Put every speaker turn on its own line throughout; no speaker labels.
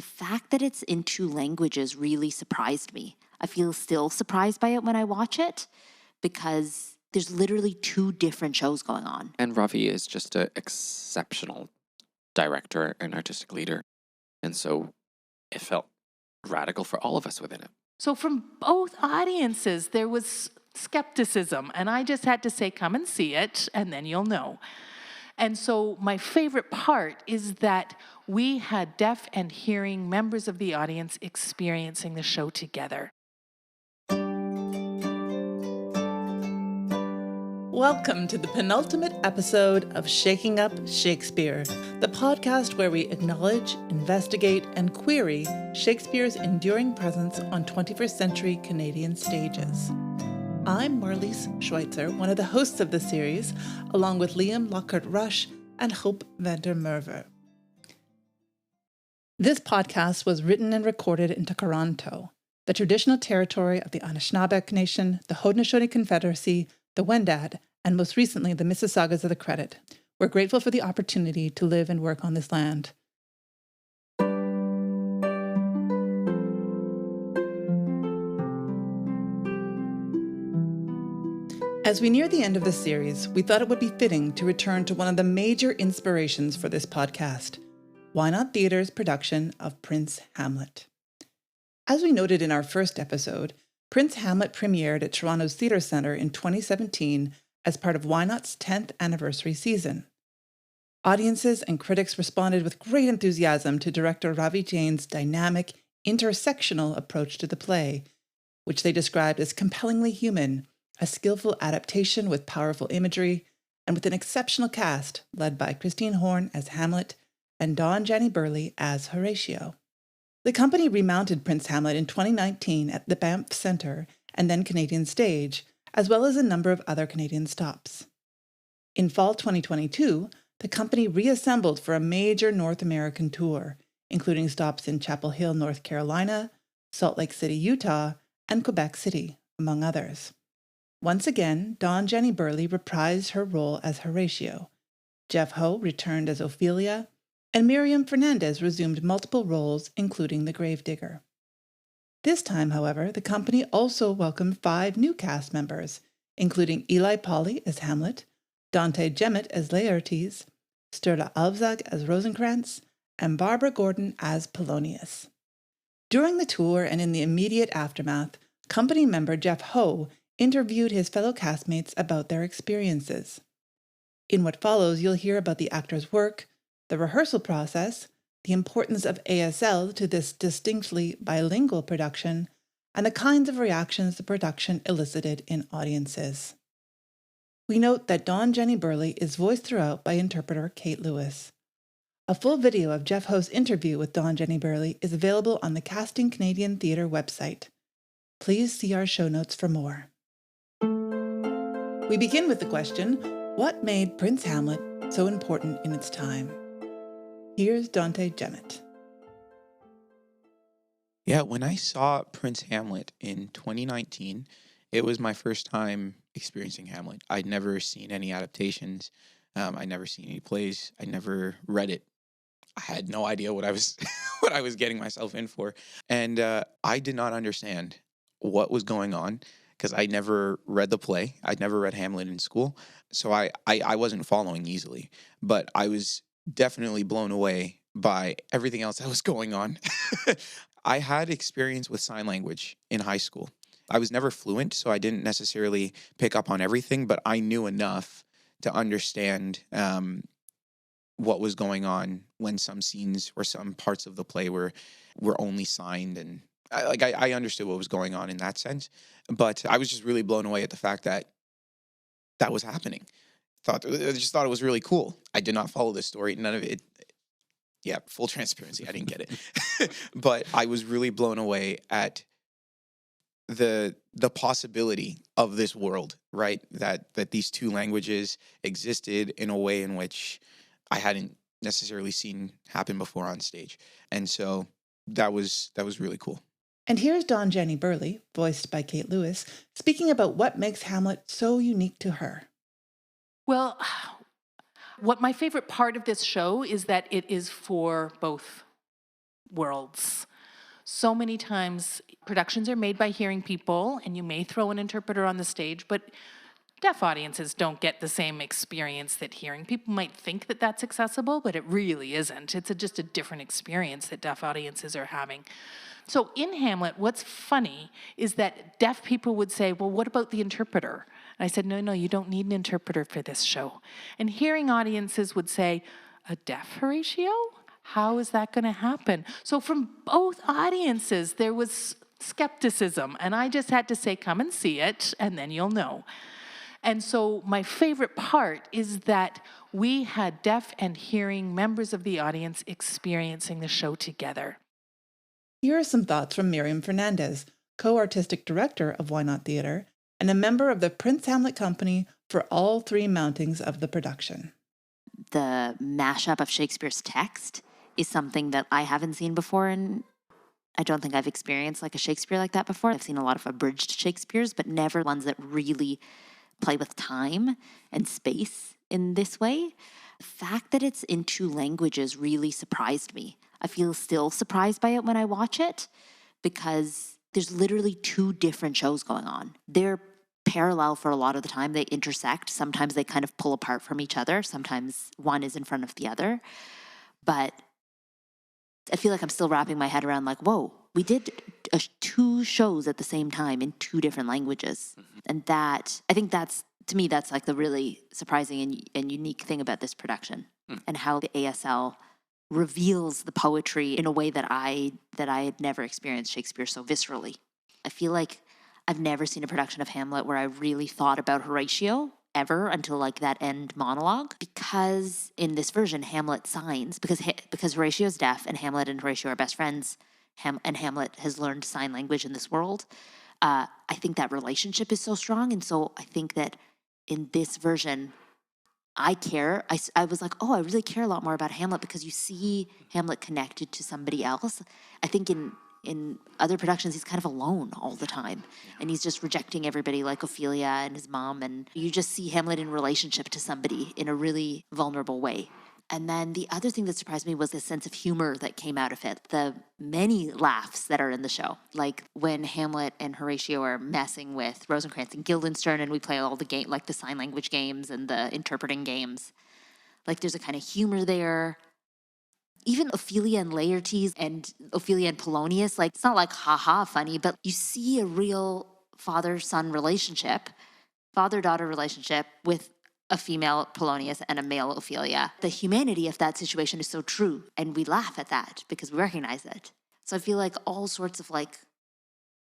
the fact that it's in two languages really surprised me. I feel still surprised by it when I watch it because there's literally two different shows going on.
And Ravi is just an exceptional director and artistic leader. And so it felt radical for all of us within it.
So from both audiences, there was skepticism. And I just had to say, come and see it, and then you'll know. And so my favorite part is that we had deaf and hearing members of the audience experiencing the show together. Welcome to the penultimate episode of Shaking Up Shakespeare, the podcast where we acknowledge, investigate, and query Shakespeare's enduring presence on 21st century Canadian stages. I'm Marlis Schweitzer, one of the hosts of the series, along with Liam Lockhart-Rush and Hope Venter Merver. This podcast was written and recorded in Toronto, the traditional territory of the Anishinaabe Nation, the Haudenosaunee Confederacy, the Wendat, and most recently the Mississaugas of the Credit. We're grateful for the opportunity to live and work on this land. As we near the end of the series, we thought it would be fitting to return to one of the major inspirations for this podcast, Why Not Theatre's production of Prince Hamlet. As we noted in our first episode, Prince Hamlet premiered at Toronto's Theatre Centre in 2017 as part of Why Not's 10th anniversary season. Audiences and critics responded with great enthusiasm to director Ravi Jain's dynamic, intersectional approach to the play, which they described as compellingly human, a skillful adaptation with powerful imagery, and with an exceptional cast led by Christine Horn as Hamlet and Dawn Jani Birley as Horatio. The company remounted Prince Hamlet in 2019 at the Banff Centre and then Canadian Stage, as well as a number of other Canadian stops. In fall 2022, the company reassembled for a major North American tour, including stops in Chapel Hill, North Carolina, Salt Lake City, Utah, and Quebec City, among others. Once again, Dawn Jani Birley reprised her role as Horatio. Jeff Ho returned as Ophelia, and Miriam Fernandez resumed multiple roles, including the gravedigger. This time, however, the company also welcomed 5 new cast members, including Eli Polly as Hamlet, Dante Gemmett as Laertes, Sturla Alvzag as Rosencrantz, and Barbara Gordon as Polonius. During the tour and in the immediate aftermath, company member Jeff Ho interviewed his fellow castmates about their experiences. In what follows, you'll hear about the actor's work, the rehearsal process, the importance of ASL to this distinctly bilingual production, and the kinds of reactions the production elicited in audiences. We note that Dawn Jani Birley is voiced throughout by interpreter Kate Lewis. A full video of Jeff Ho's interview with Dawn Jani Birley is available on the Casting Canadian Theatre website. Please see our show notes for more. We begin with the question, what made Prince Hamlet so important in its time? Here's Dante Gemmett.
Yeah, when I saw Prince Hamlet in 2019, it was my first time experiencing Hamlet. I'd never seen any adaptations. I'd never seen any plays. I never read it. I had no idea what I was what I was getting myself in for. And I did not understand what was going on because I never read the play. I'd never read Hamlet in school. So I wasn't following easily. But I was definitely blown away by everything else that was going on. I had experience with sign language in high school. I was never fluent, so I didn't necessarily pick up on everything, but I knew enough to understand what was going on when some scenes or some parts of the play were only signed, and I understood what was going on in that sense. But I was just really blown away at the fact that that was happening. I just thought it was really cool. I did not follow this story. None of it. Yeah, full transparency. I didn't get it. But I was really blown away at the possibility of this world, right? That these two languages existed in a way in which I hadn't necessarily seen happen before on stage. And so that was really cool.
And here's Dawn Jani Birley, voiced by Kate Lewis, speaking about what makes Hamlet so unique to her. Well, what my favorite part of this show is that it is for both
worlds. So many times productions are made by hearing people, and you may throw an interpreter on the stage, but deaf audiences don't get the same experience that hearing people might think that that's accessible, but it really isn't. It's just a different experience that deaf audiences are having. So in Hamlet, what's funny is that deaf people would say, well, what about the interpreter? And I said, no, you don't need an interpreter for this show. And hearing audiences would say, a deaf Horatio? How is that going to happen? So from both audiences, there was skepticism. And I just had to say, come and see it, and then you'll know. And so my favorite part is that we had deaf and hearing members of the audience experiencing the show together.
Here are some thoughts from Miriam Fernandez, co-artistic director of Why Not Theatre, and a member of the Prince Hamlet company for all 3 mountings of the production.
The mashup of Shakespeare's text is something that I haven't seen before, and I don't think I've experienced like a Shakespeare like that before. I've seen a lot of abridged Shakespeares, but never ones that really play with time and space in this way. The fact that it's in 2 languages really surprised me. I feel still surprised by it when I watch it because there's literally 2 different shows going on. They're parallel for a lot of the time. They intersect. Sometimes they kind of pull apart from each other. Sometimes one is in front of the other. But I feel like I'm still wrapping my head around like, whoa, we did 2 shows at the same time in 2 different languages. And that, I think that's, to me, that's like the really surprising and unique thing about this production and how the ASL reveals the poetry in a way that I had never experienced Shakespeare so viscerally. I feel like I've never seen a production of Hamlet where I really thought about Horatio ever until like that end monologue, because in this version Hamlet signs because Horatio's deaf and Hamlet and Horatio are best friends, and Hamlet has learned sign language in this world. I think that relationship is so strong, and so I think that in this version I care. I was like, oh, I really care a lot more about Hamlet because you see Hamlet connected to somebody else. I think in other productions, he's kind of alone all the time. And he's just rejecting everybody like Ophelia and his mom. And you just see Hamlet in relationship to somebody in a really vulnerable way. And then the other thing that surprised me was the sense of humor that came out of it. The many laughs that are in the show. Like when Hamlet and Horatio are messing with Rosencrantz and Guildenstern and we play all the game, like the sign language games and the interpreting games. Like there's a kind of humor there. Even Ophelia and Laertes and Ophelia and Polonius, like it's not like ha-ha funny, but you see a real father-son relationship, father-daughter relationship with a female Polonius and a male Ophelia. The humanity of that situation is so true, and we laugh at that because we recognize it. So I feel like all sorts of like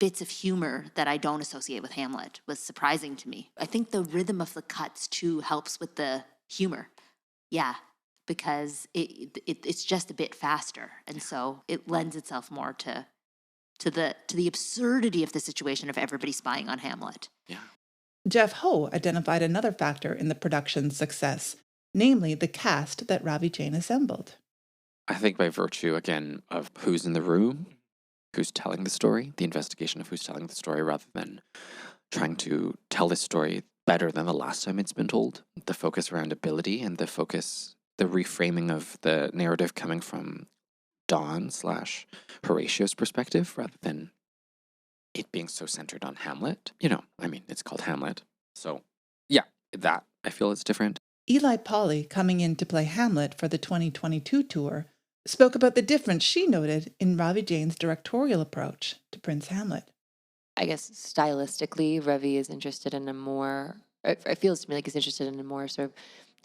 bits of humor that I don't associate with Hamlet was surprising to me. I think the rhythm of the cuts too helps with the humor. Yeah, because it's just a bit faster, and so it lends itself more to the absurdity of the situation of everybody spying on Hamlet.
Yeah.
Jeff Ho identified another factor in the production's success, namely the cast that Ravi Jain assembled.
I think by virtue, again, of who's in the room, who's telling the story, the investigation of who's telling the story rather than trying to tell this story better than the last time it's been told, the focus around ability and the reframing of the narrative coming from Dawn/Horatio's perspective rather than it being so centered on Hamlet. It's called Hamlet. So, yeah, that I feel is different.
Eli Pauly, coming in to play Hamlet for the 2022 tour, spoke about the difference she noted in Ravi Jain's directorial approach to Prince Hamlet.
I guess stylistically, Ravi is interested in it feels to me like he's interested in a more sort of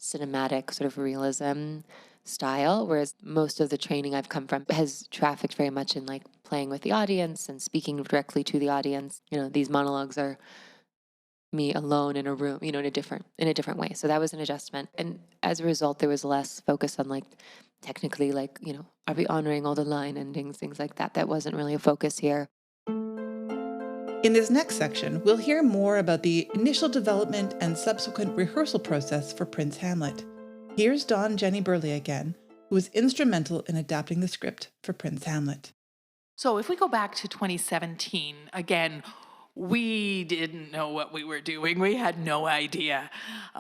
cinematic sort of realism style, whereas most of the training I've come from has trafficked very much in like playing with the audience and speaking directly to the audience. These monologues are me alone in a room, in a different way. So that was an adjustment. And as a result, there was less focus on like technically like, are we honoring all the line endings, things like that. That wasn't really a focus here.
In this next section, we'll hear more about the initial development and subsequent rehearsal process for Prince Hamlet. Here's Dawn Jani Birley again, who was instrumental in adapting the script for Prince Hamlet.
So if we go back to 2017, again, we didn't know what we were doing. We had no idea.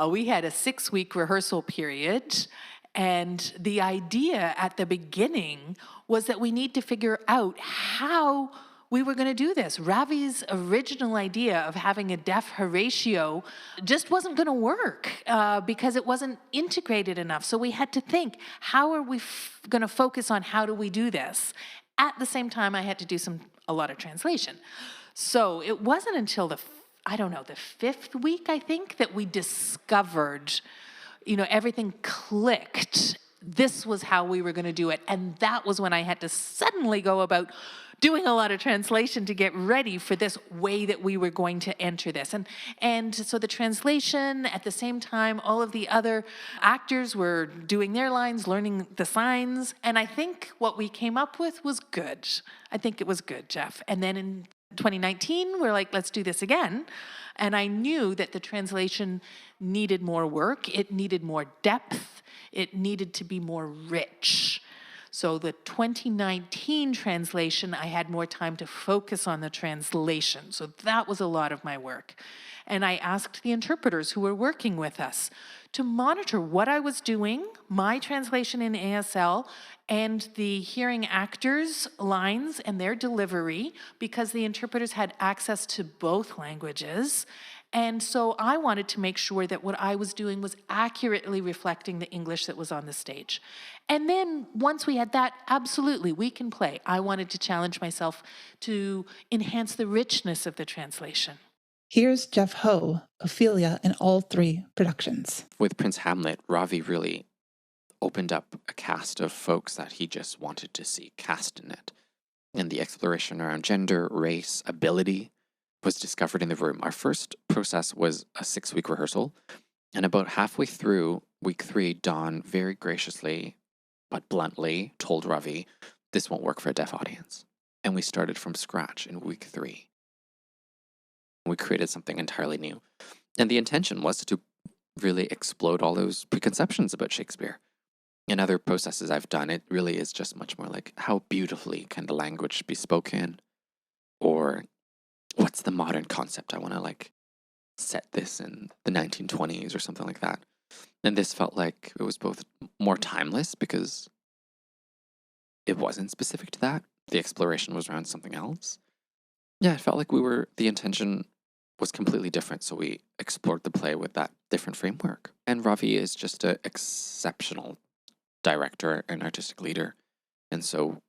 We had a 6-week rehearsal period, And the idea at the beginning was that we need to figure out how we were going to do this. Ravi's original idea of having a Deaf Horatio just wasn't going to work because it wasn't integrated enough. So we had to think, how are we going to focus on how do we do this? At the same time, I had to do a lot of translation. So it wasn't until the fifth week, I think, that we discovered, everything clicked. This was how we were going to do it. And that was when I had to suddenly go about doing a lot of translation to get ready for this way that we were going to enter this. And so the translation, at the same time, all of the other actors were doing their lines, learning the signs. And I think what we came up with was good. I think it was good, Jeff. And then in 2019, we're like, let's do this again. And I knew that the translation needed more work. It needed more depth. It needed to be more rich. So the 2019 translation, I had more time to focus on the translation. So that was a lot of my work. And I asked the interpreters who were working with us to monitor what I was doing, my translation in ASL, and the hearing actors' lines and their delivery, because the interpreters had access to both languages. And so I wanted to make sure that what I was doing was accurately reflecting the English that was on the stage. And then once we had that, absolutely, we can play. I wanted to challenge myself to enhance the richness of the translation.
Here's Jeff Ho, Ophelia in all three productions.
With Prince Hamlet, Ravi really opened up a cast of folks that he just wanted to see cast in it. And the exploration around gender, race, ability was discovered in the room. Our first process was a 6-week rehearsal. And about halfway through week 3, Dawn very graciously but bluntly told Ravi, this won't work for a deaf audience. And we started from scratch in week 3. We created something entirely new. And the intention was to really explode all those preconceptions about Shakespeare. In other processes I've done, it really is just much more like, how beautifully can the language be spoken? Or what's the modern concept? I want to set this in the 1920s or something like that. And this felt like it was both more timeless because it wasn't specific to that. The exploration was around something else. Yeah, it felt like the intention was completely different. So we explored the play with that different framework. And Ravi is just an exceptional director and artistic leader. And so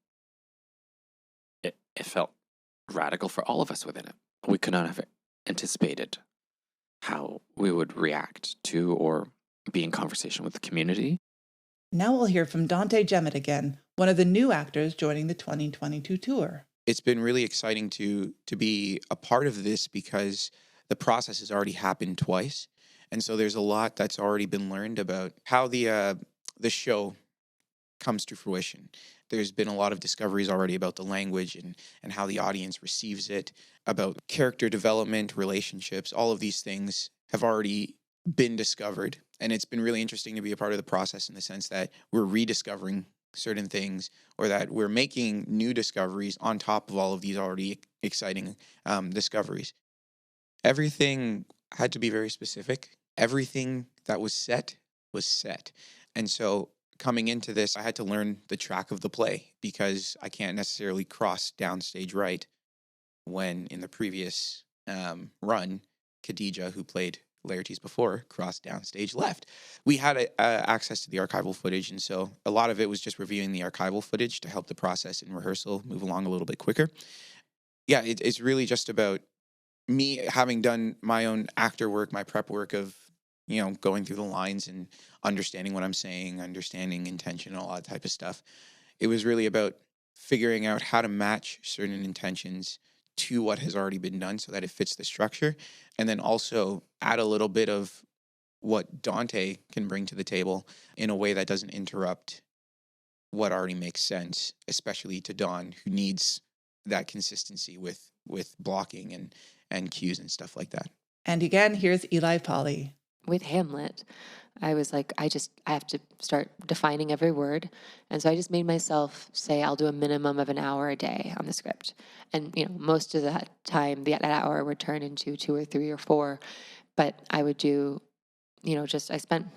it felt radical for all of us within it. We could not have anticipated how we would react to or be in conversation with the community.
Now we'll hear from Dante Gemmett again, one of the new actors joining the 2022 tour.
It's been really exciting to be a part of this because the process has already happened twice. And so there's a lot that's already been learned about how the show comes to fruition. There's been a lot of discoveries already about the language and how the audience receives it, about character development, relationships, all of these things have already been discovered. And it's been really interesting to be a part of the process in the sense that we're rediscovering certain things or that we're making new discoveries on top of all of these already exciting discoveries. Everything had to be very specific. Everything that was set. And so coming into this, I had to learn the track of the play because I can't necessarily cross downstage right when in the previous run, Khadija, who played Laertes before, crossed downstage left. We had access to the archival footage, and so a lot of it was just reviewing the archival footage to help the process in rehearsal move along a little bit quicker. Yeah, it's really just about me having done my own actor work, my prep work of, going through the lines and understanding what I'm saying, understanding intention, all that type of stuff. It was really about figuring out how to match certain intentions to what has already been done so that it fits the structure, and then also add a little bit of what Dante can bring to the table in a way that doesn't interrupt what already makes sense, especially to Dawn, who needs that consistency with blocking and cues and stuff like that.
And again, here's Eli Polly.
With Hamlet, I was like, I have to start defining every word. And so I just made myself say I'll do a minimum of an hour a day on the script. And, most of that time, that hour would turn into 2 or 3 or 4. But I would do, I spent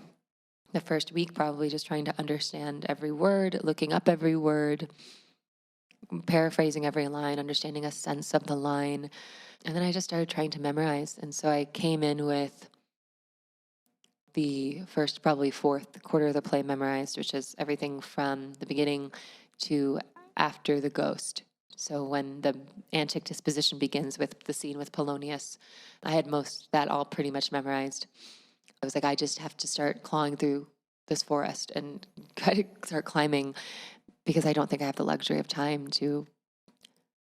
the first week probably just trying to understand every word, looking up every word, paraphrasing every line, understanding a sense of the line. And then I just started trying to memorize. And so I came in with the first, probably fourth quarter of the play memorized, which is everything from the beginning to after the ghost. So when the antic disposition begins with the scene with Polonius, I had that all pretty much memorized. I was like, I just have to start clawing through this forest and kind of start climbing, because I don't think I have the luxury of time to.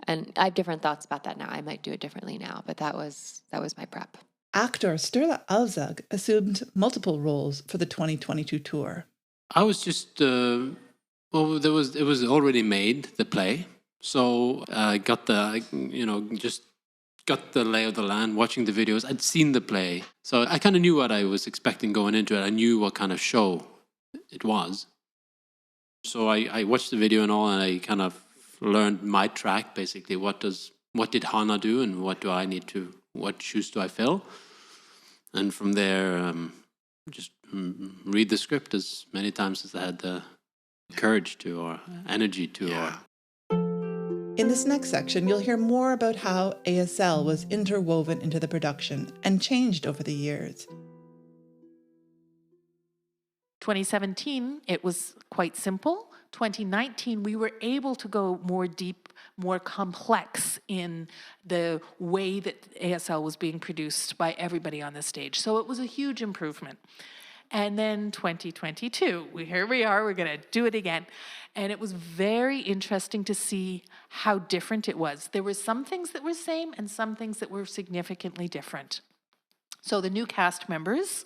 And I have different thoughts about that now. I might do it differently now, but that was my prep.
Actor Sturla Alzag assumed multiple roles for the 2022 tour.
I was just it was already made, the play, so I got just got the lay of the land, watching the videos. I'd seen the play, so I kind of knew what I was expecting going into it. I knew what kind of show it was. So I watched the video and all, and I kind of learned my track, basically. What did Hannah do, and what shoes do I fill? And from there, just read the script as many times as I had the courage to, or energy to. Yeah.
In this next section, you'll hear more about how ASL was interwoven into the production and changed over the years.
2017, it was quite simple. 2019, we were able to go more deep, more complex in the way that ASL was being produced by everybody on the stage. So it was a huge improvement. And then 2022, here we are, we're going to do it again. And it was very interesting to see how different it was. There were some things that were same and some things that were significantly different. So the new cast members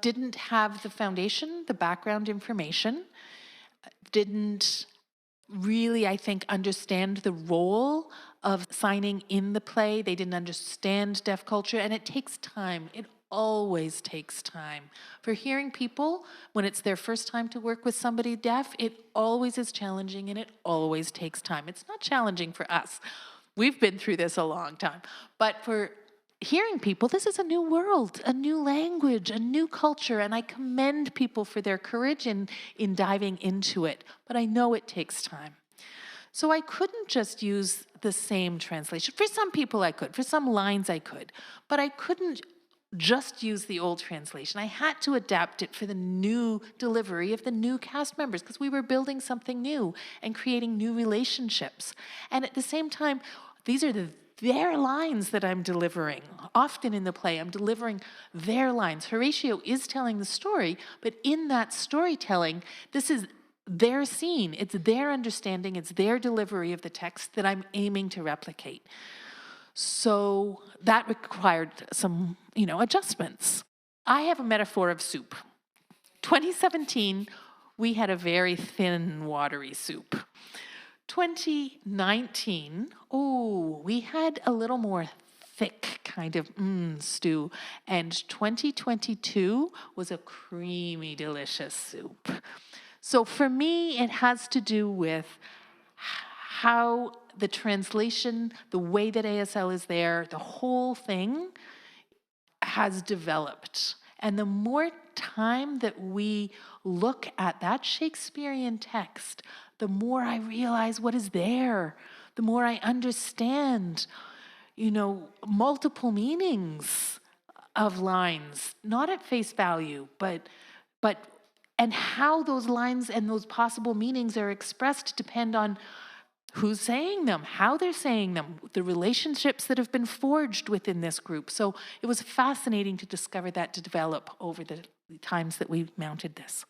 didn't have the foundation, the background information, didn't really, I think, understand the role of signing in the play. They didn't understand deaf culture, and it takes time. It always takes time. For hearing people, when it's their first time to work with somebody deaf, it always is challenging, and it always takes time. It's not challenging for us. We've been through this a long time. But for hearing people, this is a new world, a new language, a new culture, and I commend people for their courage in diving into it, but I know it takes time. So I couldn't just use the same translation. For some people I could, for some lines I could, but I couldn't just use the old translation. I had to adapt it for the new delivery of the new cast members, because we were building something new and creating new relationships. And at the same time, these are their lines that I'm delivering. Often in the play, I'm delivering their lines. Horatio is telling the story, but in that storytelling, this is their scene. It's their understanding, it's their delivery of the text that I'm aiming to replicate. So that required some, adjustments. I have a metaphor of soup. 2017, we had a very thin, watery soup. 2019, we had a little more thick kind of stew. And 2022 was a creamy, delicious soup. So for me, it has to do with how the translation, the way that ASL is there, the whole thing has developed. And the more time that we look at that Shakespearean text, the more I realize what is there, the more I understand, multiple meanings of lines, not at face value, but and how those lines and those possible meanings are expressed depend on who's saying them, how they're saying them, the relationships that have been forged within this group. So it was fascinating to discover that, to develop over the times that we mounted this.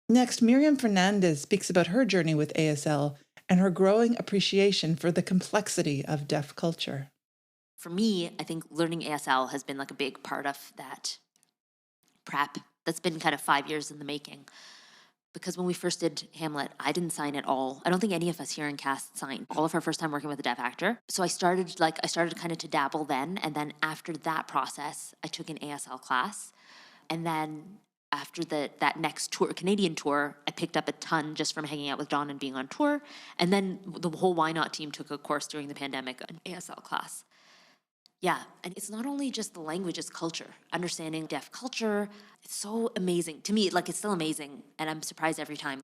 Next, Miriam Fernandez speaks about her journey with ASL and her growing appreciation for the complexity of deaf culture.
For me, I think learning ASL has been like a big part of that prep. That's been kind of 5 years in the making. Because when we first did Hamlet, I didn't sign at all. I don't think any of us here in cast signed. All of our first time working with a deaf actor. So I started kind of to dabble then. And then after that process, I took an ASL class. And then after that next tour, Canadian tour, I picked up a ton just from hanging out with Dawn and being on tour. And then the whole Why Not team took a course during the pandemic, an ASL class. Yeah, and it's not only just the language, it's culture. Understanding deaf culture, it's so amazing. To me, like, it's still amazing, and I'm surprised every time.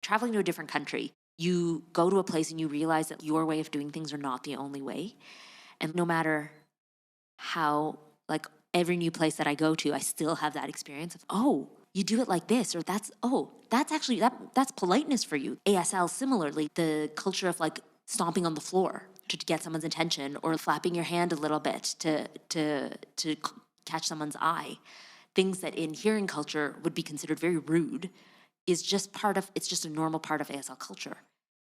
Traveling to a different country, you go to a place and you realize that your way of doing things are not the only way. And no matter how, like, every new place that I go to, I still have that experience of, oh, you do it like this, or that's actually, that's politeness for you. ASL, similarly, the culture of, like, stomping on the floor to get someone's attention, or flapping your hand a little bit to catch someone's eye. Things that in hearing culture would be considered very rude is just it's just a normal part of ASL culture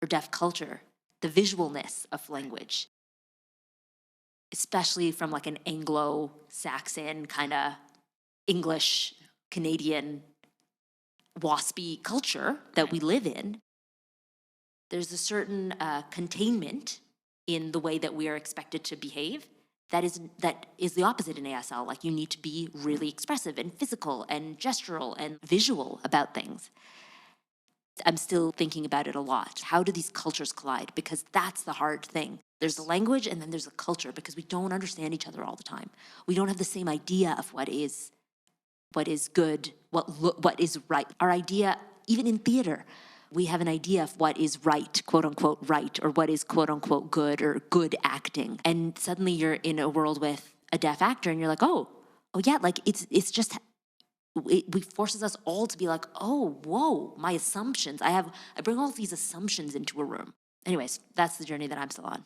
or deaf culture. The visualness of language, especially from like an Anglo-Saxon kind of English, Canadian, waspy culture that we live in, there's a certain containment in the way that we are expected to behave that is the opposite in ASL. Like, you need to be really expressive and physical and gestural and visual about things. I'm still thinking about it a lot. How do these cultures collide? Because that's the hard thing. There's the language and then there's the culture, because we don't understand each other all the time. We don't have the same idea of what is good, what is right. Our idea, even in theater, we have an idea of what is right, quote unquote right, or what is quote unquote good, or good acting. And suddenly you're in a world with a deaf actor and you're like, oh yeah, like it's just, it forces us all to be like, oh, whoa, my assumptions. I bring all of these assumptions into a room. Anyways, that's the journey that I'm still on.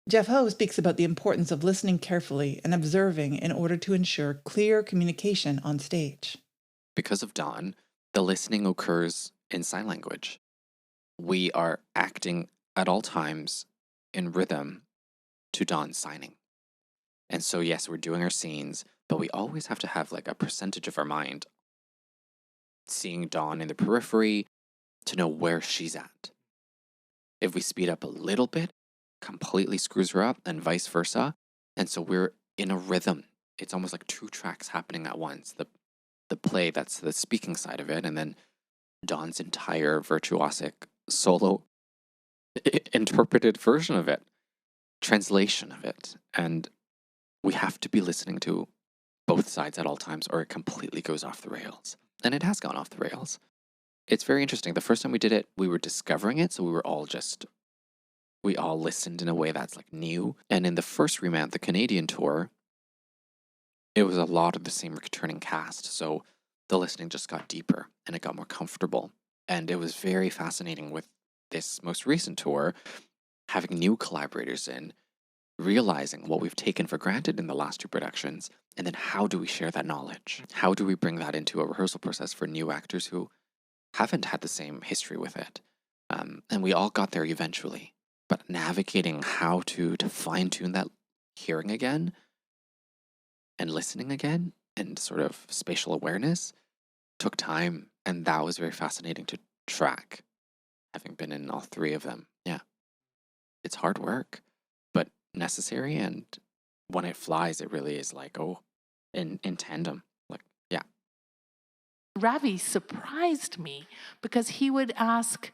Jeff Ho speaks about the importance of listening carefully and observing in order to ensure clear communication on stage.
Because of Dawn, the listening occurs in sign language. We are acting at all times in rhythm to Dawn's signing. And so, yes, we're doing our scenes, but we always have to have like a percentage of our mind seeing Dawn in the periphery to know where she's at. If we speed up a little bit, completely screws her up, and vice versa. And so we're in a rhythm. It's almost like two tracks happening at once. The play, that's the speaking side of it, and then Dawn's entire virtuosic solo interpreted version of it, translation of it. And we have to be listening to both sides at all times, or it completely goes off the rails. And it has gone off the rails. It's very interesting. The first time we did it, we were discovering it, so we all listened in a way that's like new. And in the first remount, the Canadian tour, it was a lot of the same returning cast. So the listening just got deeper and it got more comfortable. And it was very fascinating with this most recent tour, having new collaborators in, realizing what we've taken for granted in the last two productions, and then how do we share that knowledge? How do we bring that into a rehearsal process for new actors who haven't had the same history with it? And we all got there eventually, but navigating how to fine-tune that hearing again and listening again and sort of spatial awareness took time, and that was very fascinating to track, having been in all three of them. Yeah. It's hard work, but necessary, and when it flies, it really is like, in tandem. Like, yeah.
Ravi surprised me because he would ask,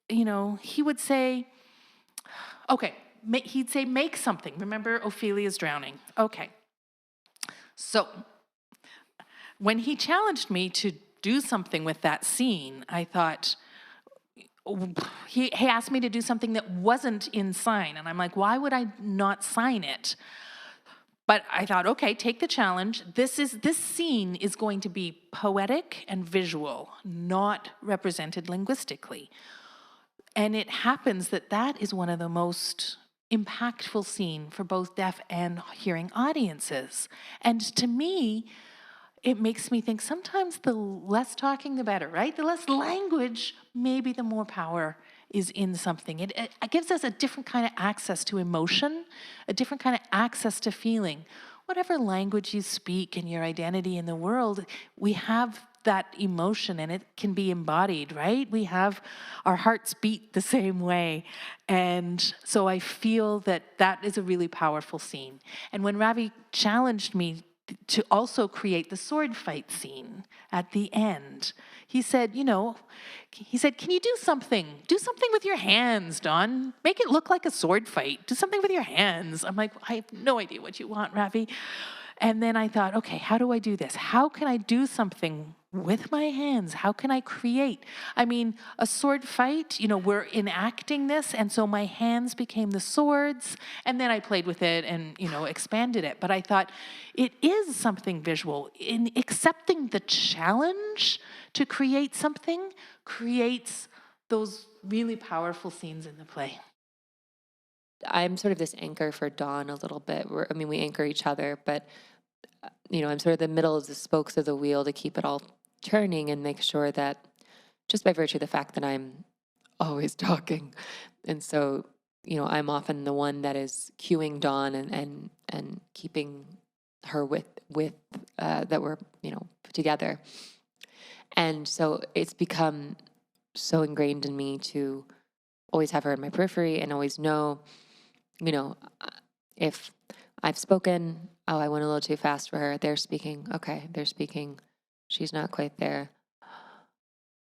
he would say, okay, he'd say, make something. Remember, Ophelia's drowning. Okay. So when he challenged me to do something with that scene, I thought, he asked me to do something that wasn't in sign. And I'm like, why would I not sign it? But I thought, okay, take the challenge. This scene is going to be poetic and visual, not represented linguistically. And it happens that is one of the most impactful scenes for both deaf and hearing audiences. And to me, it makes me think sometimes the less talking, the better, right? The less language, maybe the more power is in something. It gives us a different kind of access to emotion, a different kind of access to feeling. Whatever language you speak and your identity in the world, we have that emotion and it can be embodied, right? We have our hearts beat the same way. And so I feel that is a really powerful scene. And when Ravi challenged me to also create the sword fight scene at the end. He said, can you do something? Do something with your hands, Dawn. Make it look like a sword fight. Do something with your hands. I'm like, I have no idea what you want, Ravi. And then I thought, okay, how do I do this? How can I do something with my hands? How can I create? I mean, a sword fight, we're enacting this, and so my hands became the swords, and then I played with it and, expanded it. But I thought it is something visual. In accepting the challenge to create something creates those really powerful scenes in the play.
I'm sort of this anchor for Dawn a little bit. We anchor each other, but I'm sort of the middle of the spokes of the wheel to keep it all turning and make sure that, just by virtue of the fact that I'm always talking, and so I'm often the one that is cueing Dawn and keeping her with that we're put together, and so it's become so ingrained in me to always have her in my periphery and always know, if I've spoken, oh, I went a little too fast for her. They're speaking. Okay, they're speaking. She's not quite there.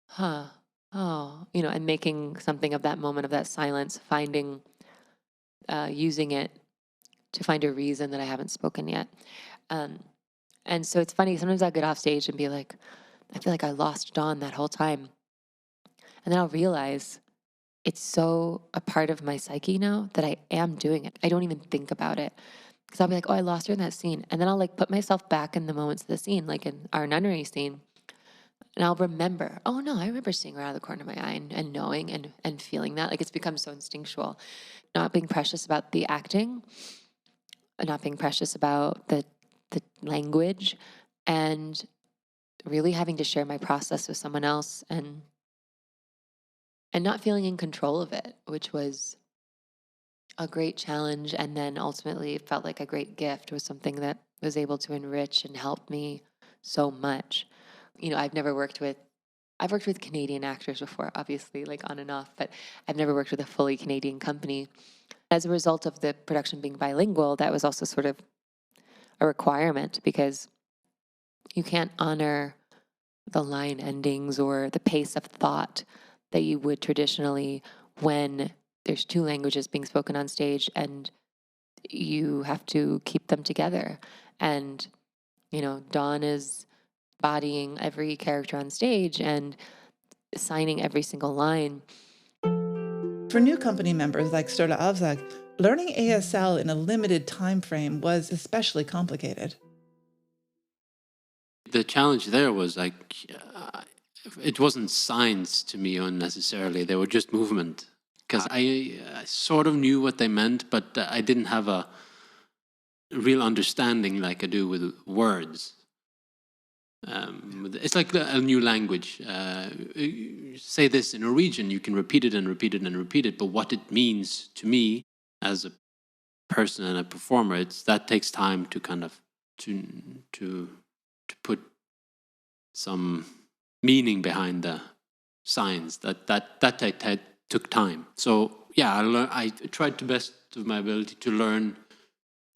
Huh. Oh, and making something of that moment, of that silence, using it to find a reason that I haven't spoken yet. And so it's funny, sometimes I'll get off stage and be like, I feel like I lost Dawn that whole time. And then I'll realize it's so a part of my psyche now that I am doing it. I don't even think about it. Because I'll be like, oh, I lost her in that scene. And then I'll put myself back in the moments of the scene, like in our nunnery scene. And I'll remember, oh no, I remember seeing her out of the corner of my eye and knowing and feeling that. It's become so instinctual. Not being precious about the acting, not being precious about the language, and really having to share my process with someone else and not feeling in control of it, which was a great challenge, and then ultimately it felt like a great gift. It was something that was able to enrich and help me so much. I've worked with Canadian actors before, obviously, on and off, but I've never worked with a fully Canadian company. As a result of the production being bilingual, that was also sort of a requirement, because you can't honor the line endings or the pace of thought that you would traditionally when there's two languages being spoken on stage, and you have to keep them together. And, Dawn is bodying every character on stage and signing every single line.
For new company members like Sturla Avzag, learning ASL in a limited time frame was especially complicated.
The challenge there was it wasn't signs to me unnecessarily. They were just movement. Because I sort of knew what they meant, but I didn't have a real understanding like I do with words. It's like a new language. You say this in Norwegian, you can repeat it and repeat it and repeat it, but what it means to me as a person and a performer, that takes time to kind of to put some meaning behind the signs. That took time. So yeah, I tried to best of my ability to learn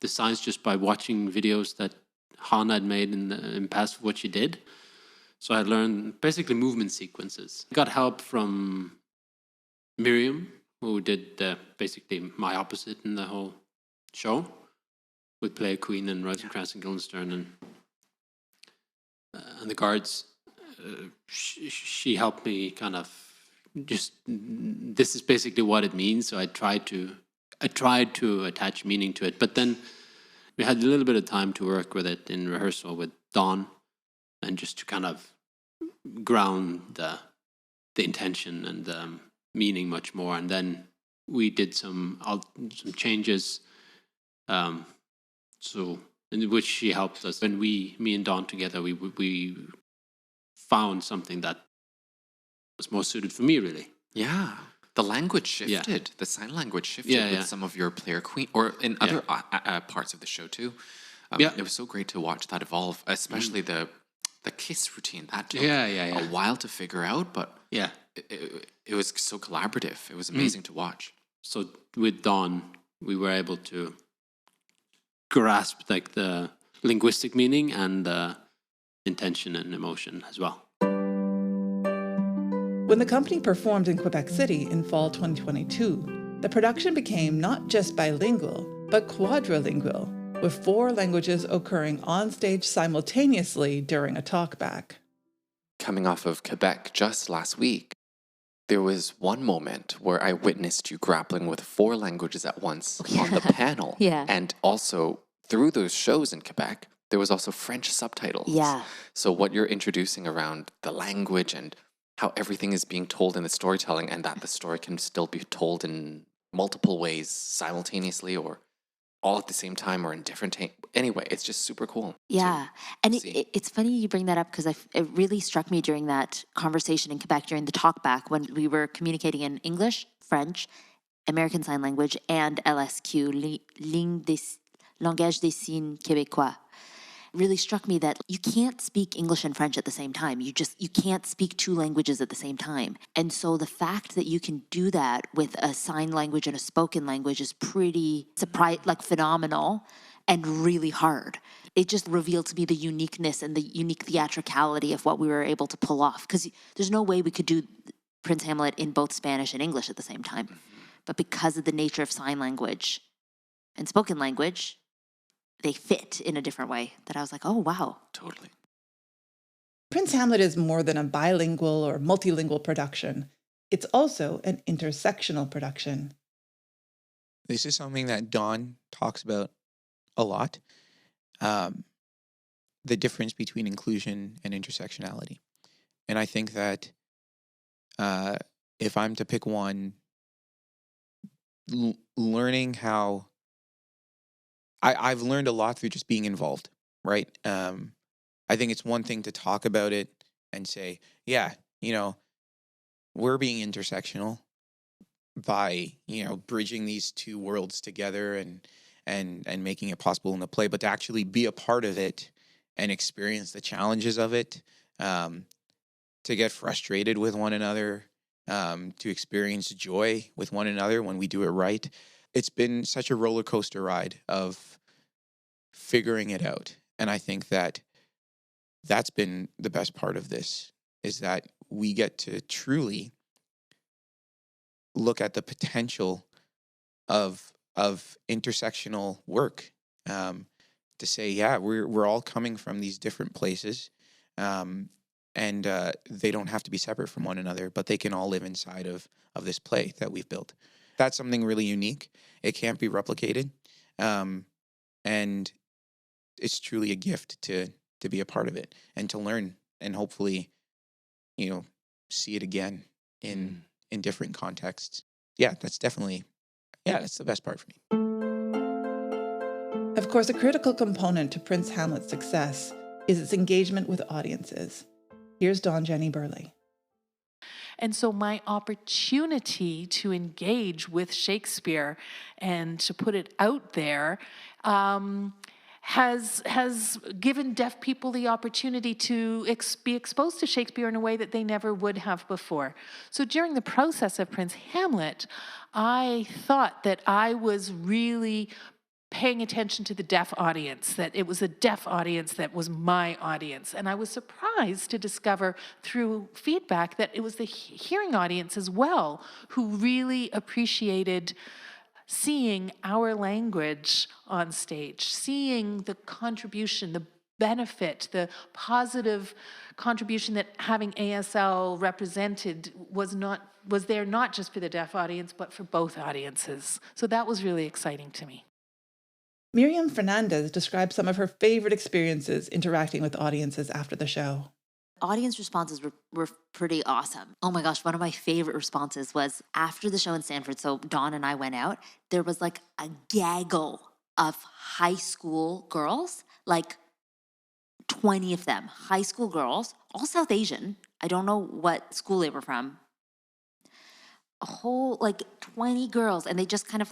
the signs just by watching videos that Hannah had made in past of what she did. So I learned basically movement sequences. I got help from Miriam, who did basically my opposite in the whole show, with Play Queen and Rosencrantz and Guildenstern and the guards. She helped me kind of just, this is basically what it means. So I tried to attach meaning to it, but then we had a little bit of time to work with it in rehearsal with Dawn, and just to kind of ground the intention and the meaning much more. And then we did some changes, so in which she helped us. When me and Dawn together, we found something that was more suited for me, really.
Yeah. The language shifted. Yeah. The sign language shifted with some of your player queen, or in other parts of the show too. It was so great to watch that evolve, especially the kiss routine. That took a while to figure out, but it was so collaborative. It was amazing to watch.
So with Dawn, we were able to grasp the linguistic meaning and intention and emotion as well.
When the company performed in Quebec City in fall 2022, the production became not just bilingual, but quadrilingual, with 4 languages occurring on stage simultaneously during a talkback.
Coming off of Quebec just last week, there was one moment where I witnessed you grappling with 4 languages at once on the panel.
Yeah.
And also, through those shows in Quebec, there was also French subtitles.
Yeah.
So what you're introducing around the language and how everything is being told in the storytelling, and that the story can still be told in multiple ways simultaneously or all at the same time or in different anyway, it's just super cool.
Yeah. And
see.
it's funny you bring that up because it really struck me during that conversation in Quebec during the talkback when we were communicating in English, French, American Sign Language, and LSQ, Langage des Signes Québécois. Really struck me that you can't speak English and French at the same time. You can't speak 2 languages at the same time. And so the fact that you can do that with a sign language and a spoken language is pretty phenomenal and really hard. It just revealed to me the uniqueness and the unique theatricality of what we were able to pull off. Because there's no way we could do Prince Hamlet in both Spanish and English at the same time. But because of the nature of sign language and spoken language, they fit in a different way that I was like, oh, wow.
Totally.
Prince Hamlet is more than a bilingual or multilingual production. It's also an intersectional production.
This is something that Dawn talks about a lot. The difference between inclusion and intersectionality. And I think that if I'm to pick one, learning how I've learned a lot through just being involved, right? I think it's one thing to talk about it and say, yeah, we're being intersectional by, bridging these 2 worlds together and making it possible in the play, but to actually be a part of it and experience the challenges of it, to get frustrated with one another, to experience joy with one another when we do it right. It's been such a roller coaster ride of figuring it out. And I think that that's been the best part of this, is that we get to truly look at the potential of intersectional work, to say, yeah, we're all coming from these different places, and they don't have to be separate from one another, but they can all live inside of this play that we've built. That's something really unique. It can't be replicated. And it's truly a gift to be a part of it and to learn and hopefully, see it again in different contexts. Yeah, that's the best part for me.
Of course, a critical component to Prince Hamlet's success is its engagement with audiences. Here's Dawn Jani Birley.
And so my opportunity to engage with Shakespeare and to put it out there has given deaf people the opportunity to be exposed to Shakespeare in a way that they never would have before. So during the process of Prince Hamlet, I thought that I was really paying attention to the deaf audience, that it was a deaf audience that was my audience. And I was surprised to discover through feedback that it was the hearing audience as well who really appreciated seeing our language on stage, seeing the contribution, the benefit, the positive contribution that having ASL represented was there not just for the deaf audience, but for both audiences. So that was really exciting to me.
Miriam Fernandez described some of her favorite experiences interacting with audiences after the show.
Audience responses were pretty awesome. Oh my gosh, one of my favorite responses was after the show in Stanford, so Dawn and I went out, there was like a gaggle of high school girls, like 20 of them, high school girls, all South Asian. I don't know what school they were from. A whole, 20 girls, and they just kind of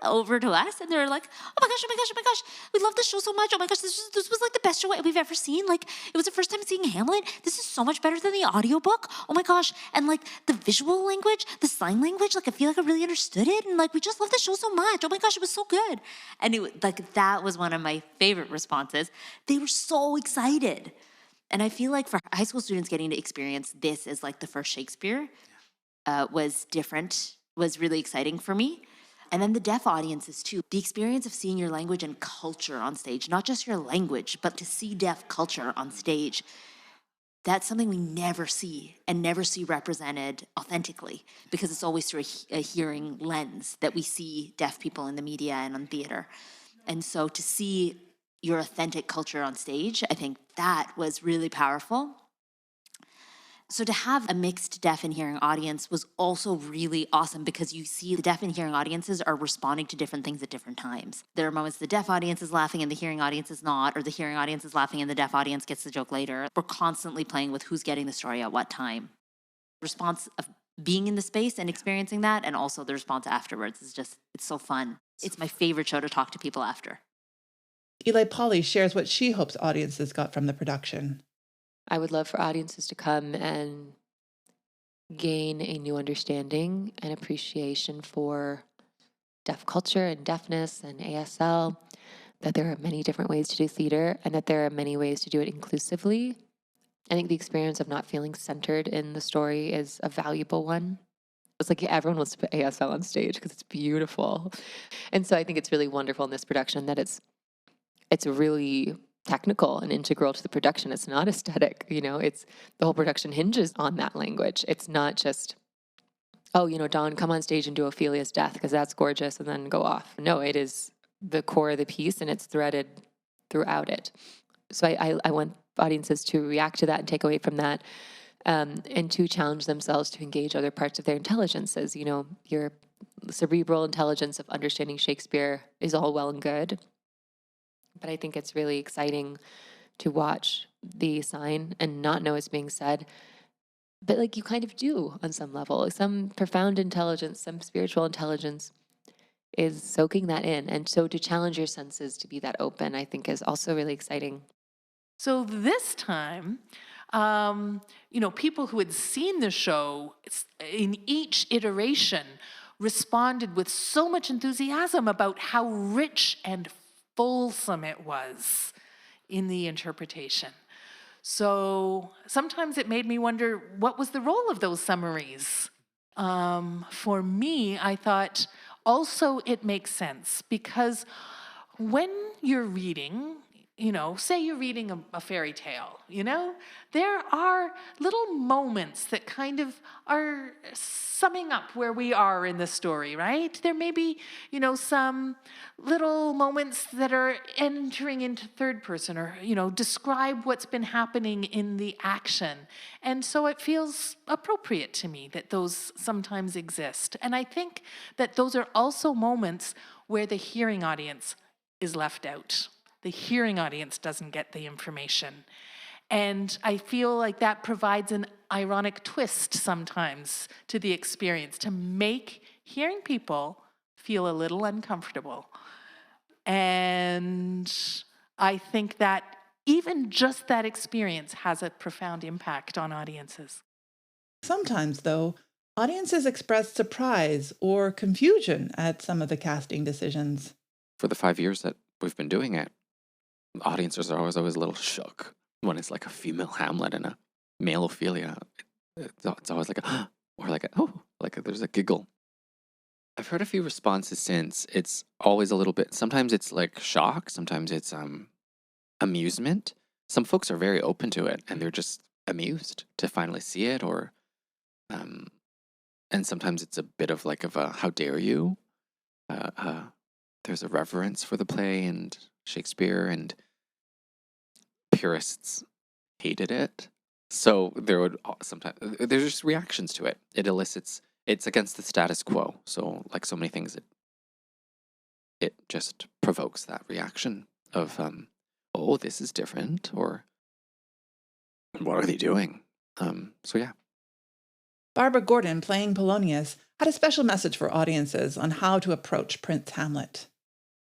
over to us, and they're like, oh my gosh, oh my gosh, oh my gosh, we love this show so much. Oh my gosh, this was like the best show we've ever seen. Like, it was the first time seeing Hamlet. This is so much better than the audiobook. Oh my gosh. And like the visual language, the sign language, like I feel like I really understood it. And like, we just love the show so much. Oh my gosh, it was so good. And it, like, that was one of my favorite responses. They were so excited. And I feel like for high school students getting to experience this as like the first Shakespeare was different, was really exciting for me. And then the deaf audiences too. The experience of seeing your language and culture on stage, not just your language, but to see deaf culture on stage, that's something we never see and never see represented authentically, because it's always through a hearing lens that we see deaf people in the media and on theater. And so to see your authentic culture on stage, I think that was really powerful. So to have a mixed deaf and hearing audience was also really awesome, because you see the deaf and hearing audiences are responding to different things at different times. There are moments the deaf audience is laughing and the hearing audience is not, or the hearing audience is laughing and the deaf audience gets the joke later. We're constantly playing with who's getting the story at what time. Response of being in the space and experiencing that, and also the response afterwards is just, it's so fun. It's my favorite show to talk to people after.
Eli Polly shares what she hopes audiences got from the production.
I would love for audiences to come and gain a new understanding and appreciation for deaf culture and deafness and ASL, that there are many different ways to do theater and that there are many ways to do it inclusively. I think the experience of not feeling centered in the story is a valuable one. It's like everyone wants to put ASL on stage because it's beautiful. And so I think it's really wonderful in this production that it's really technical and integral to the production. It's not aesthetic, it's the whole production hinges on that language. It's not just, Dawn, come on stage and do Ophelia's death because that's gorgeous and then go off. No, it is the core of the piece and it's threaded throughout it. So I want audiences to react to that and take away from that, and to challenge themselves to engage other parts of their intelligences. Your cerebral intelligence of understanding Shakespeare is all well and good, but I think it's really exciting to watch the sign and not know it's being said, but like you kind of do on some level. Some profound intelligence, some spiritual intelligence is soaking that in. And so to challenge your senses to be that open, I think is also really exciting.
So this time, people who had seen the show in each iteration responded with so much enthusiasm about how rich and fulsome it was in the interpretation. So sometimes it made me wonder, what was the role of those summaries? For me, I thought also it makes sense, because when you're reading, say you're reading a fairy tale, there are little moments that kind of are summing up where we are in the story, right? There may be, some little moments that are entering into third person or, describe what's been happening in the action. And so it feels appropriate to me that those sometimes exist. And I think that those are also moments where the hearing audience is left out. The hearing audience doesn't get the information. And I feel like that provides an ironic twist sometimes to the experience to make hearing people feel a little uncomfortable. And I think that even just that experience has a profound impact on audiences.
Sometimes, though, audiences express surprise or confusion at some of the casting decisions.
For the 5 years that we've been doing it, audiences are always a little shook when it's like a female Hamlet and a male Ophelia. It's always like there's a giggle. I've heard a few responses since. It's always a little bit, sometimes it's like shock, sometimes it's amusement. Some folks are very open to it and they're just amused to finally see it, or and sometimes it's a bit of a how dare you. There's a reverence for the play and Shakespeare, and purists hated it. So there's just reactions to it. It's against the status quo. So like so many things, it just provokes that reaction of, oh, this is different, or what are they doing? So yeah.
Barbara Gordon, playing Polonius, had a special message for audiences on how to approach Prince Hamlet.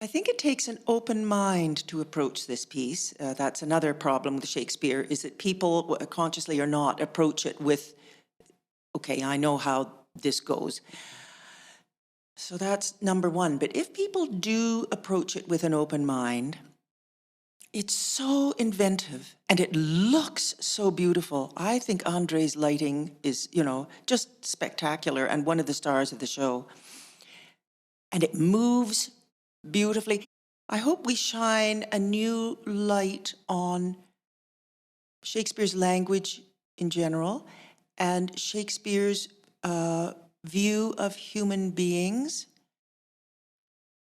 I think it takes an open mind to approach this piece. That's another problem with Shakespeare, is that people, consciously or not, approach it with, okay, I know how this goes. So that's number one. But if people do approach it with an open mind, it's so inventive and it looks so beautiful. I think Andre's lighting is, just spectacular and one of the stars of the show. And it moves beautifully. I hope we shine a new light on Shakespeare's language in general and Shakespeare's view of human beings.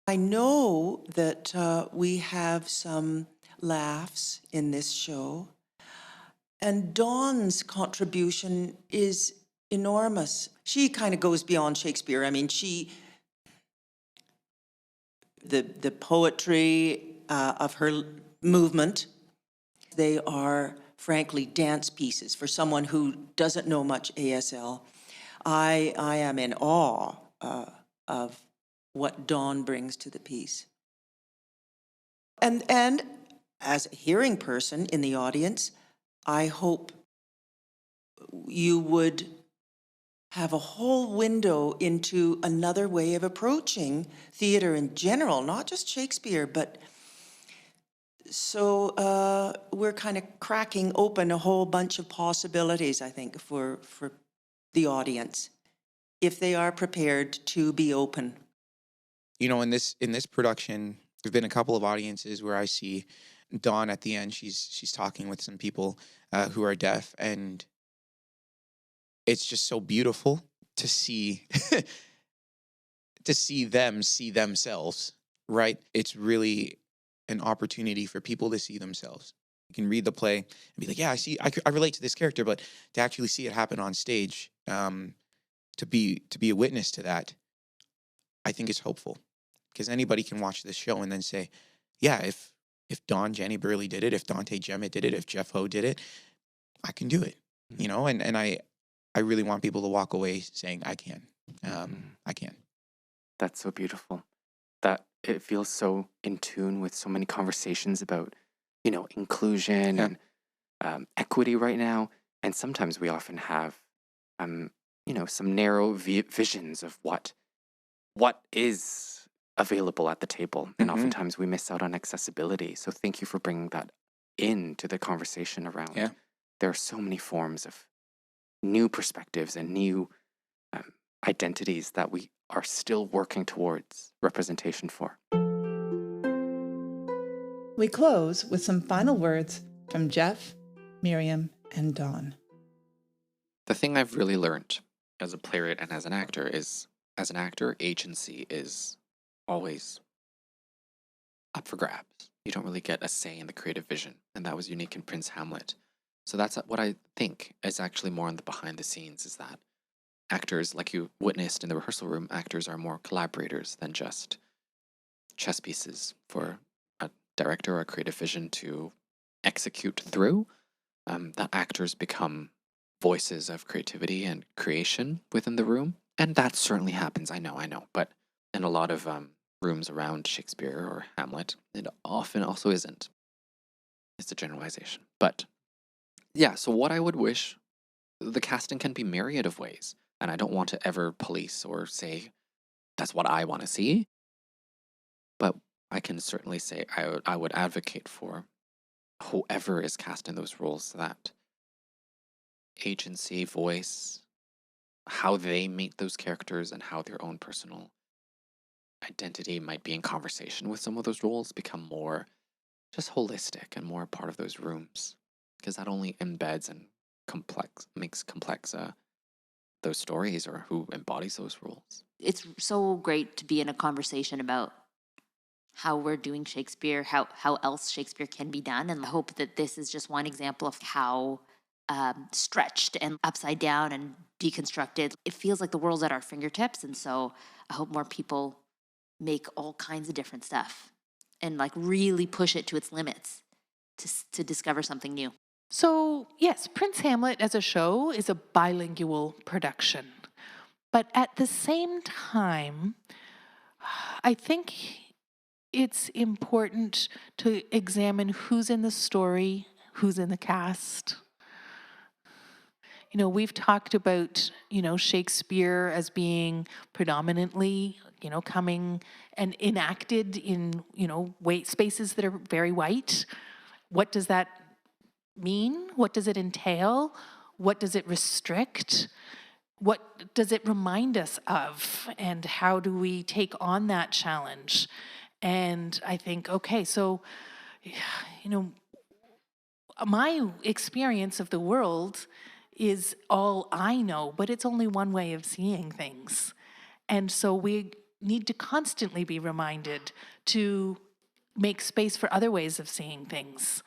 I know that we have some laughs in this show, and Dawn's contribution is enormous. She kind of goes beyond Shakespeare. I mean, the poetry of her movement, they are frankly dance pieces for someone who doesn't know much ASL. I am in awe of what Dawn brings to the piece. And as a hearing person in the audience, I hope you would have a whole window into another way of approaching theater in general, not just Shakespeare, but so we're kind of cracking open a whole bunch of possibilities, I think, for the audience, if they are prepared to be open.
In this production, there've been a couple of audiences where I see Dawn at the end. She's talking with some people who are deaf, and it's just so beautiful to see them see themselves, right? It's really an opportunity for people to see themselves. You can read the play and be like, yeah, I relate to this character, but to actually see it happen on stage, to be a witness to that, I think is hopeful. Because anybody can watch this show and then say, yeah, if Dawn Jani Birley did it, if Dante Gemmett did it, if Jeff Ho did it, I can do it. And I really want people to walk away saying, I can. I can.
That's so beautiful. That it feels so in tune with so many conversations about, inclusion and equity right now. And sometimes we often have, some narrow visions of what is available at the table. And oftentimes we miss out on accessibility. So thank you for bringing that into the conversation around.
Yeah.
There are so many forms of new perspectives and new identities that we are still working towards representation for.
We close with some final words from Jeff, Miriam, and Dawn.
The thing I've really learned as a playwright and as an actor is, as an actor, agency is always up for grabs. You don't really get a say in the creative vision, and that was unique in Prince Hamlet. So that's what I think is actually more on the behind the scenes, is that actors, like you witnessed in the rehearsal room, actors are more collaborators than just chess pieces for a director or a creative vision to execute through. That actors become voices of creativity and creation within the room. And that certainly happens, I know. But in a lot of rooms around Shakespeare or Hamlet, it often also isn't. It's a generalization. But yeah, so what I would wish, the casting can be myriad of ways. And I don't want to ever police or say that's what I want to see. But I can certainly say I would advocate for whoever is cast in those roles, that agency, voice, how they meet those characters and how their own personal identity might be in conversation with some of those roles become more just holistic and more a part of those rooms. Because that only embeds and makes complex those stories or who embodies those roles.
It's so great to be in a conversation about how we're doing Shakespeare, how else Shakespeare can be done. And I hope that this is just one example of how stretched and upside down and deconstructed it feels like the world's at our fingertips. And so I hope more people make all kinds of different stuff and like really push it to its limits to discover something new.
So, yes, Prince Hamlet as a show is a bilingual production. But at the same time, I think it's important to examine who's in the story, who's in the cast. We've talked about, Shakespeare as being predominantly, coming and enacted in, spaces that are very white. What does that mean? What does it entail? What does it restrict? What does it remind us of? And how do we take on that challenge? And I think, okay, so, my experience of the world is all I know, but it's only one way of seeing things. And so we need to constantly be reminded to make space for other ways of seeing things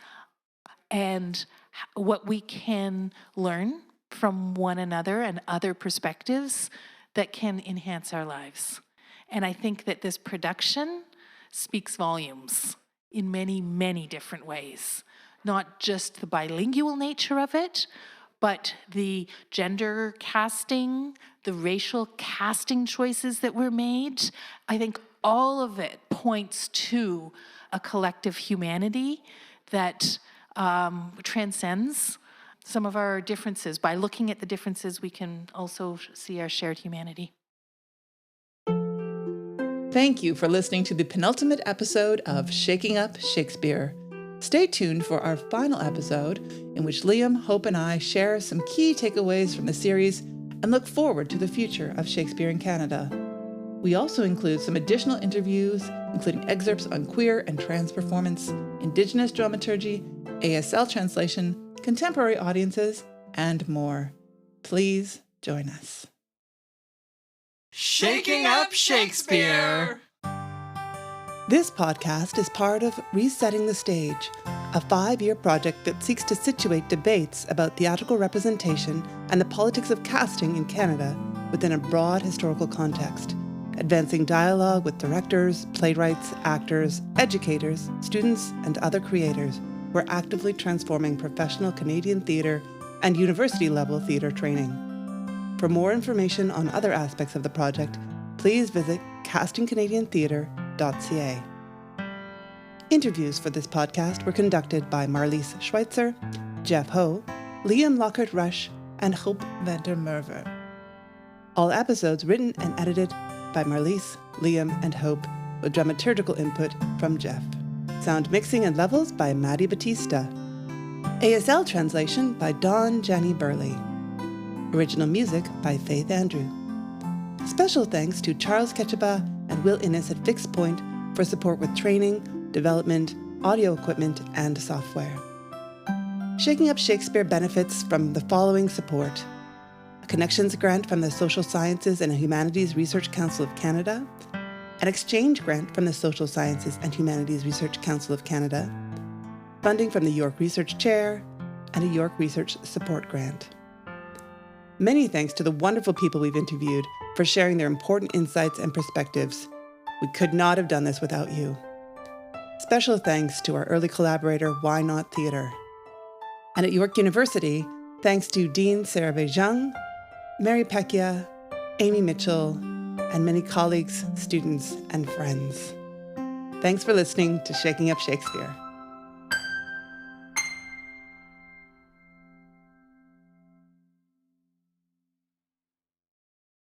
and what we can learn from one another and other perspectives that can enhance our lives. And I think that this production speaks volumes in many, many different ways. Not just the bilingual nature of it, but the gender casting, the racial casting choices that were made. I think all of it points to a collective humanity that transcends some of our differences. By looking at the differences, we can also see our shared humanity.
Thank you for listening to the penultimate episode of Shaking Up Shakespeare. Stay tuned for our final episode, in which Liam, Hope, and I share some key takeaways from the series and look forward to the future of Shakespeare in Canada. We also include some additional interviews, including excerpts on queer and trans performance, Indigenous dramaturgy, ASL translation, contemporary audiences, and more. Please join us.
Shaking Up Shakespeare!
This podcast is part of Resetting the Stage, a 5-year project that seeks to situate debates about theatrical representation and the politics of casting in Canada within a broad historical context, advancing dialogue with directors, playwrights, actors, educators, students, and other creators who are actively transforming professional Canadian theatre and university-level theatre training. For more information on other aspects of the project, please visit castingcanadiantheatre.ca. Interviews for this podcast were conducted by Marlis Schweitzer, Jeff Ho, Liam Lockhart-Rush, and Hope Vandermerwe. All episodes written and edited by Marlis, Liam, and Hope, with dramaturgical input from Jeff. Sound mixing and levels by Maddie Batista. ASL translation by Dawn Jani Birley. Original music by Faith Andrew. Special thanks to Charles Ketchaba and Will Innes at Fixed Point for support with training, development, audio equipment, and software. Shaking Up Shakespeare benefits from the following support: a Connections grant from the Social Sciences and Humanities Research Council of Canada, an exchange grant from the Social Sciences and Humanities Research Council of Canada, funding from the York Research Chair, and a York Research Support Grant. Many thanks to the wonderful people we've interviewed for sharing their important insights and perspectives. We could not have done this without you. Special thanks to our early collaborator, Why Not Theatre. And at York University, thanks to Dean Sarah Beijing, Mary Pecchia, Amy Mitchell, and many colleagues, students, and friends. Thanks for listening to Shaking Up Shakespeare.